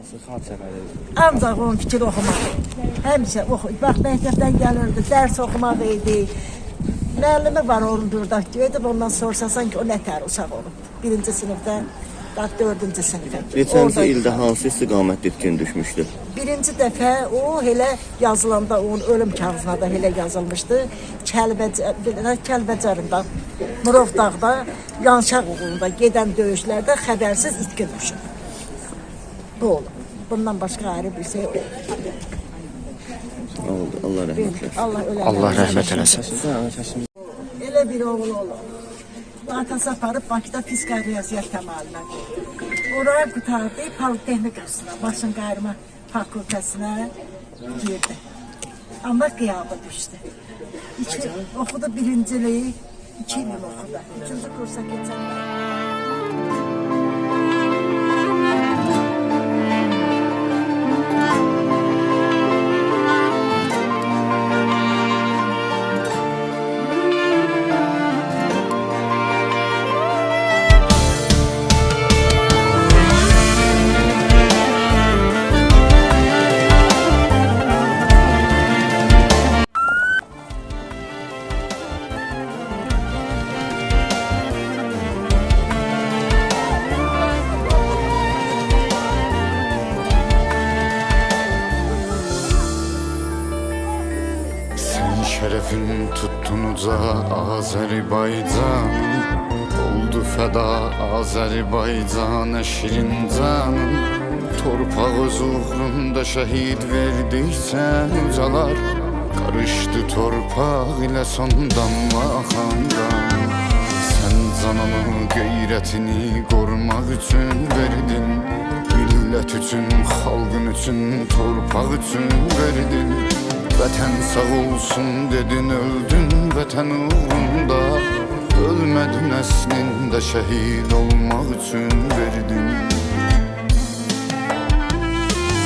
Xalq səfəri. Ancaq onun fikri oxumaq. Həmişə oxu. Bax, məktəbdən gəlirdi, dərs oxumaq idi. Müəllimi var onun burada. Gedib ondan sorsasan ki, o nətər uşaq olub. 1-ci sinifdə, 4-cü sinifə. Neçənci ildə hansı istiqamətdə itkin düşmüşdü? Birinci dəfə o elə yazılanda, onun ölüm kağızına da elə yazılmışdı. Kəlbəcərində, Murovdağda, Yanşaq uğrunda gedən döyüşlərdə xəbərsiz itkin düşüb. Bu oldu. Bundan başqa ayrı bir şey oldu. Oldu. Allah rəhmət eləsin. Allah rəhmət eləsin. Elə bir oğul olur. Atası aparıb Bakıda fiskal riyaziyyat təmalinə. Oraya qutardı, Politexnikasına, maşın qayrma fakültəsinə girdi. Amma qiyamı düşdü. Oxudu birinciliyi, 2 il oxudu. 3-cü kursa keçəndə. Şerefin tuttunuca Azerbaycan oldu feda Azerbaycan şirin canım. Torpaq öz uğrunda şehit verdikçe ucalar karıştı torpaq ile sondan vaxandan. Sen canını gayretini korumak için verdin. Millet için, halkın için, torpaq için verdin. Vətən sağ olsun dedin, öldün vətən uğrunda. Ölmədin əslində, şəhid olmaq üçün verdin.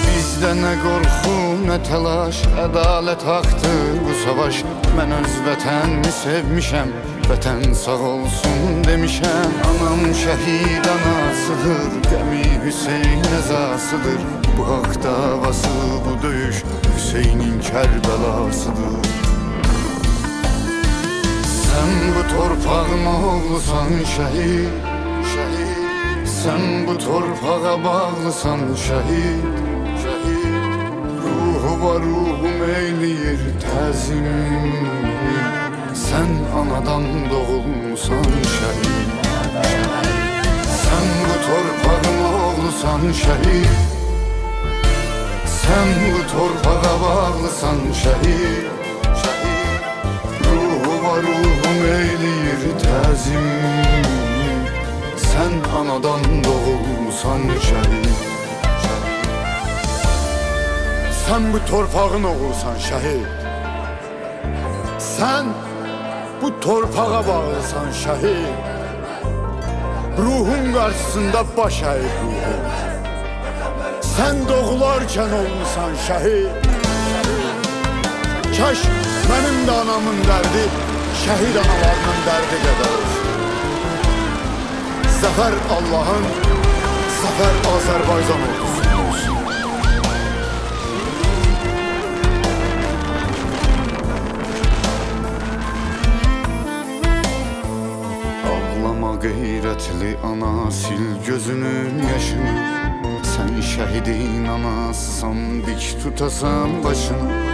Bizdə nə qorxu, nə təlaş, ədalət haqdır bu savaş. Mən öz vətənimi sevmişəm, vətən sağ olsun demişəm. Anam şəhid anasıdır, qəmi Hüseyin əzasıdır. Bu haq davası, bu döyüş Hüseyin'in Kərbəlasıdır. Sen bu torpağın oğlusan şəhid, şəhid. Sen bu torpağa bağlısan şəhid, şəhid. Ruhu var ruhum eyleyir təzim. Sen anadan doğulmusan şəhid. Sen bu torpağın oğlusan şəhid. Sen bu torpağa bağlısan şehit, şehit. Ruhu var ruhum eyleyir təzim. Sen anadan doğulmusan şehit, şehit. Sen bu torpağın oğlusan şehit. Sen bu torpağa bağlısan şehit. Ruhun karşısında baş eğik ruhum. Sen doğularken olmuşsan şehit. Kaş benim de anamın derdi şehit analarının derdi kadar olsun. Zafer Allah'ın, zafer Azerbaycan ordusunun olsun. Ağlama gayretli ana, sil gözünün yaşını. Sen şehidin anasısan, dik tutasan başını.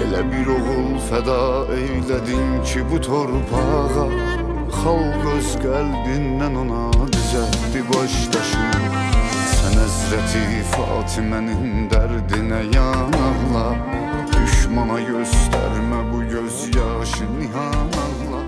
Elə bir oğul feda eyledin ki bu torpağa. Xalq öz qəlbindən ona düzəltdi başdaşını. Sən Həzrəti Fatimənin dərdinə yanaqla. Düşmana göstərmə bu göz yaşı nihan ağla.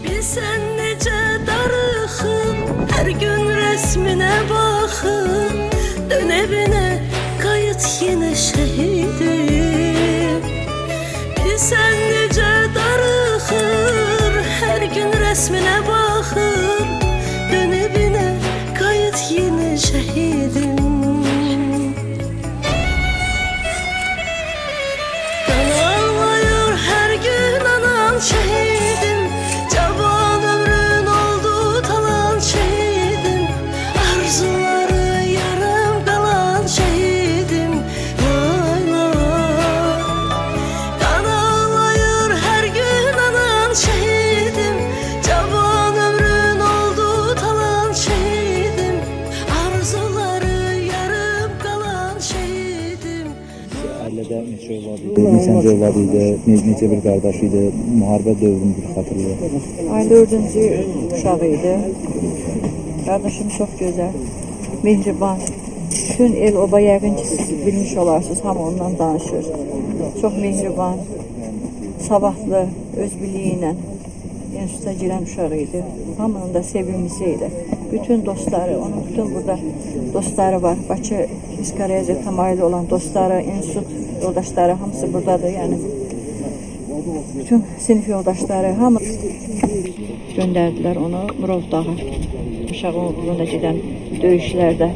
Bilsən necə darıxır, hər gün rəsminə baxır, dön evinə, qayıt yenə şəhidim. Bilsən necə darıxır, hər gün rəsminə baxır, dön evinə, qayıt yenə şəhidim. Qan ağlayır hər gün anan şəhidim, cavan ömrün oldu talan şehidim, arzuları yarım qalan şehidim. Lay lay. Qan ağlayır hər gün anan şehidim, cavan ömrün oldu talan şehidim, arzuları yarım qalan şehidim. Ailədə neçə övlad idi, neçənci övlad idi, neçə bir qardaş idi, müharibə dövrünü bir xatırlayır. Ay 4-cü uşağı idi. Qardaşım çox gözəl, mehriban. Bütün el oba yəqin ki siz bilmiş olarsınız, hamı ondan danışır. Çox mehriban, savadlı, öz biliyi ilə enstitüta girən uşağı idi. Hamının da sevimlisi idi. Bütün dostları, onun bütün burada dostları var. Bakı Fiska Riyaziyyat təmayüllü olan dostları, enstitut yoldaşları hamısı buradadır. Yəni bütün sinif yoldaşları hamı göndərdilər onu Murov dağı. Uşağın uğrunda gedən döyüşlərdə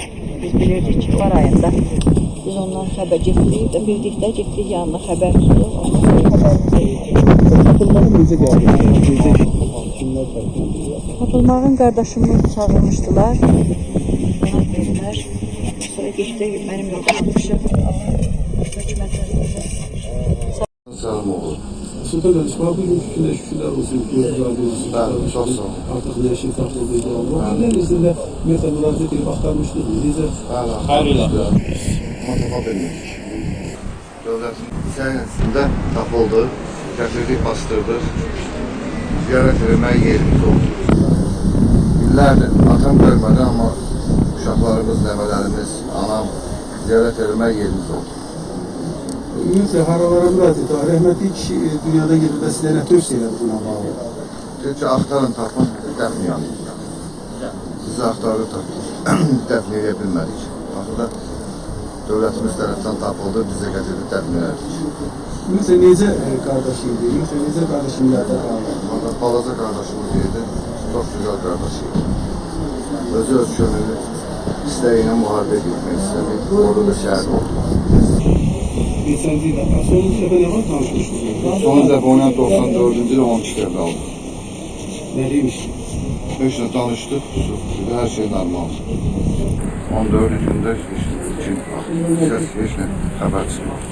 biz bilirdik ki, var ayında. Biz ondan xəbər getdik də, bildikdə getdik yanına xəbər tutduq. Tapılmağın necə gəldi? Necə kimlər tərəfindən? Tapılmağın qardaşımı çağırmışdılar. Ona dedilər. Sonra geçdi mənim yoldaşmışım. Sağlımoğlu. Sultan kardeşim, bugün şükürler olsun. Bəli, çox sağ olun. Artık yaşın tapıldıydı. Allah'ın izniyle Mehmet müracaat edip aktarmıştık. Bize Xeyirlə. Matema vermişik. Dövlətin sayəsində tapıldı, gətirdik, bastırdıq. Ziyarət etmək yerimiz oldu. İllərdir atam görmədi, amma uşaqlarımız, nəvələrimiz, anam ziyarət etmək yerimiz oldu. ümumiyyətlə haralara müracaat etdi. Rəhmətli kişi dünyada gedib də sizə nə tövsiyə elədi buna bağlı? Dedi ki, axtarın, tapın, dəfn yanıyıq. Bizi axtardı, tapın. Dəfn edə bilmədik. Axırda dövlətimiz tərəfdən tapıldı, bizə gətirdi, dəfn elədik. Ümumiyyətlə necə qardaş idi? Ümumiyyətlə necə qardaşım yadda qaldı? Balaca qardaşımız idi, çox güzel qardaş idi. Özü öz könüllü istəyinə müharibə etmək istədik, orada da şəhid oldu. Neçənci ilə? Sonuncu dəfə nə var tanışmışdınız? Son dəfə onunla 94-cü ilə 12 dəfə aldı. Nə demiş? 5 ilə danışdıq, hər şey normaldır. 14 gündə heç nə xəbər çıxmadı.